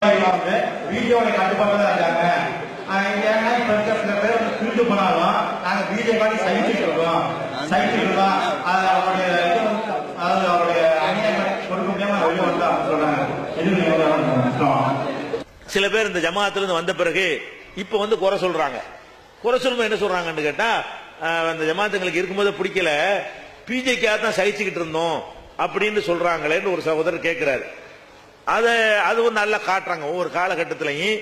வீடியோட கட்டுப்பாடு தான் இருக்காங்க. ஏன்னா இப்ப இருக்க சில பேர் வந்து திருட்டு போனாலும் நாங்க வீடியோ காட்டி சைக்கிள் இருக்கோம் அது அவருடைய அநியாயம் கொடுக்க முடியாம வெளியே வந்து சொல்றாங்க. சில பேர் இந்த ஜமாத்துல இருந்து வந்த பிறகு இப்ப வந்து குறை சொல்றாங்க. குறை சொல்லும்போது என்ன சொல்றாங்கன்னு கேட்டா, அந்த ஜமாத்துங்களுக்கு இருக்கும்போது பிடிக்கல, பிஜேக்காக தான் சகிச்சுக்கிட்டு இருந்தோம் அப்படின்னு சொல்றாங்களேன்னு ஒரு சகோதரர் கேட்கிறாரு. அது ஒரு நல்லா காட்டுறாங்க. ஒவ்வொரு காலகட்டத்திலையும்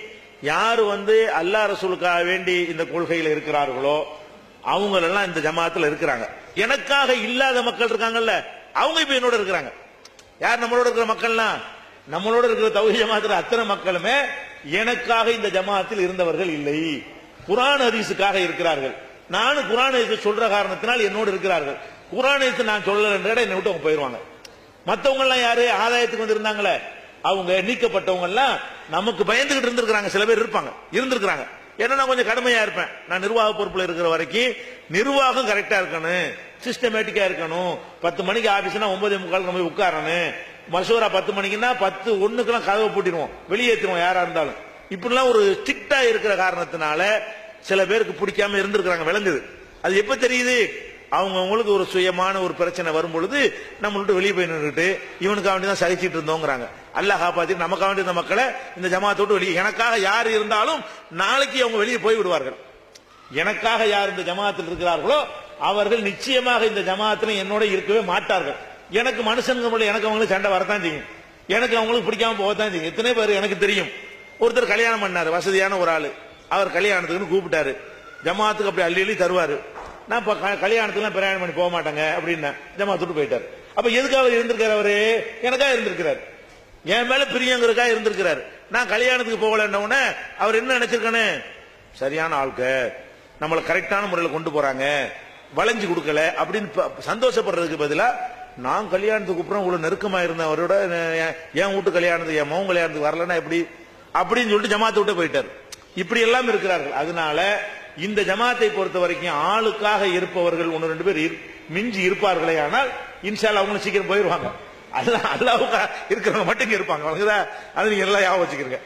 யாரு வந்து அல்லா ரசூலுக்காக வேண்டி இந்த கொள்கையில் இருக்கிறார்களோ அவங்க எல்லாம் இந்த ஜமாத்துல இருக்கிறாங்க. எனக்காக இல்லாத மக்கள் இருக்காங்கல்ல, அவங்க இப்ப என்னோட இருக்கிறாங்க. யார் நம்மளோட இருக்கிற மக்கள்லாம்? நம்மளோட இருக்கிற தௌஹீத் ஜமாத்துல அத்தனை மக்களுமே எனக்காக இந்த ஜமாத்தில் இருந்தவர்கள் இல்லை, குர்ஆன் ஹதீஸுக்காக இருக்கிறார்கள். நானும் குர்ஆன் ஹதீஸ் சொல்ற காரணத்தினால் என்னோடு இருக்கிறார்கள். குர்ஆன் ஹதீஸ் நான் சொல்லலன்ற என்னை விட்டு அவங்க போயிருவாங்க. மத்தவங்க எல்லாம் யாரு ஆதாயத்துக்கு வந்து இருந்தாங்களே, அவங்க நீக்கப்பட்டவங்க எல்லாம் நமக்கு பயந்துகிட்டு இருந்திருக்காங்க. சில பேர் இருந்திருக்காங்க. ஏன்னா நான் கொஞ்சம் கடுமையா இருப்பேன். நான் நிர்வாக பொறுப்புல இருக்கிற வரைக்கும் நிர்வாகம் கரெக்டா இருக்கணும், சிஸ்டமேட்டிக்கா இருக்கணும். 10 மணிக்கு ஆபீஸ்னா 9:45 போய் உட்காரணும். மசூரா 10 மணிக்குன்னா 10:01 கதவை பூட்டிடுவோம், வெளியேற்றுவோம் யாரா இருந்தாலும். இப்படிலாம் ஒரு ஸ்ட்ரிக்டா இருக்கிற காரணத்தினால சில பேருக்கு பிடிக்காம இருந்திருக்கிறாங்க. விளங்குது. அது எப்ப தெரியுது? அவங்களுக்கு ஒரு சுயமான ஒரு பிரச்சனை வரும் பொழுது நம்மள்ட்ட வெளியே போய் நின்றுட்டு இவனுக்காக வேண்டி தான் சகிச்சிட்டு இருந்தோங்கிறாங்க. அல்லாஹ் காப்பாத்தி நமக்காக வேண்டிய மக்களை இந்த ஜமாத்தோட்டு வெளியே, எனக்காக யார் இருந்தாலும் நாளைக்கு அவங்க வெளியே போய் விடுவார்கள். எனக்காக யார் இந்த ஜமாத்தில் இருக்கிறார்களோ அவர்கள் நிச்சயமாக இந்த ஜமாத்தில் என்னோட இருக்கவே மாட்டார்கள். எனக்கு மனுஷனுக்கு எனக்கு அவங்களுக்கு சண்டை வரத்தான் செய்யும், எனக்கு அவங்களுக்கு பிடிக்காம போகத்தான் செய்யும். எத்தனை பேர் எனக்கு தெரியும். ஒருத்தர் கல்யாணம் பண்ணாரு, வசதியான ஒரு ஆளு. அவர் கல்யாணத்துக்குன்னு கூப்பிட்டாரு. ஜமாத்துக்கு அப்படி அள்ளி அள்ளி தருவாரு. நான் கல்யாணத்துக்குலாம் பிரயாணம் பண்ணி போக மாட்டாங்க அப்படின்னு ஜமாத்துட்டு போயிட்டாரு. அப்ப எதுக்கு அவர் இருந்திருக்காரு? அவரு எனக்காக இருந்திருக்கிறார், என் மேல பிரியங்கிறதுக்காக இருந்திருக்கிறார். நான் கல்யாணத்துக்கு போகலன்னே அவர் என்ன நினைச்சிருக்கானு, சரியான ஆளுக்க நம்மளை கரெக்டான முறையில் கொண்டு போறாங்க, வளைஞ்சு கொடுக்கல அப்படின்னு சந்தோஷப்படுறதுக்கு பதிலா நான் கல்யாணத்துக்கு அப்புறம் இவ்வளவு நெருக்கமா இருந்தேன் அவரோட, என் வீட்டு கல்யாணத்துக்கு என் மகன் கல்யாணத்துக்கு வரலன்னா எப்படி அப்படின்னு சொல்லிட்டு ஜமாத்தை விட்டு போயிட்டார். இப்படி எல்லாம் இருக்கிறார்கள். அதனால இந்த ஜமாத்தை பொறுத்த வரைக்கும் ஆளுக்காக இருப்பவர்கள் 1-2 பேர் மிஞ்சி இருப்பார்களே, ஆனால் இன்ஷா அல்லாஹ் அவங்களும் சீக்கிரம் போயிருவாங்க. அல்லாஹ்வுக்காக இருக்கிறவங்க மட்டும் இருப்பாங்க. அது நீங்க எல்லாம் ஞாபகம் வச்சுக்கிறீங்க.